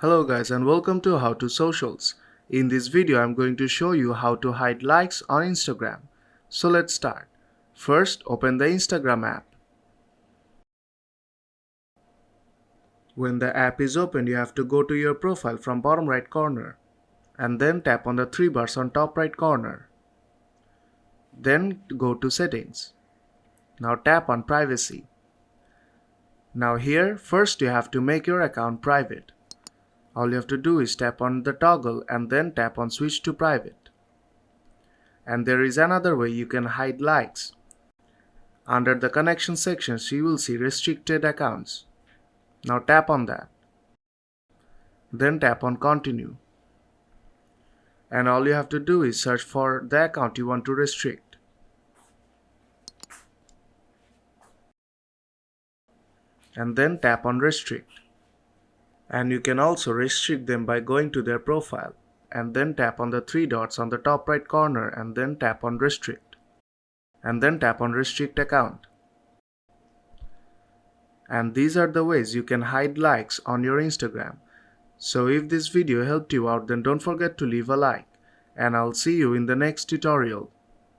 Hello guys and welcome to How to Socials. In this video I'm going to show you how to hide likes on Instagram. So let's start. First open the Instagram app. When the app is open you have to go to your profile from bottom right corner and then tap on the three bars on top right corner. Then go to settings. Now tap on privacy. Now here first you have to make your account private. All you have to do is tap on the toggle and then tap on switch to private. And there is another way you can hide likes. Under the connection sections you will see restricted accounts. Now tap on that. Then tap on continue. And all you have to do is search for the account you want to restrict. And then tap on restrict. And you can also restrict them by going to their profile and then tap on the three dots on the top right corner and then tap on restrict. And then tap on restrict account. And these are the ways you can hide likes on your Instagram. So if this video helped you out then don't forget to leave a like and I'll see you in the next tutorial.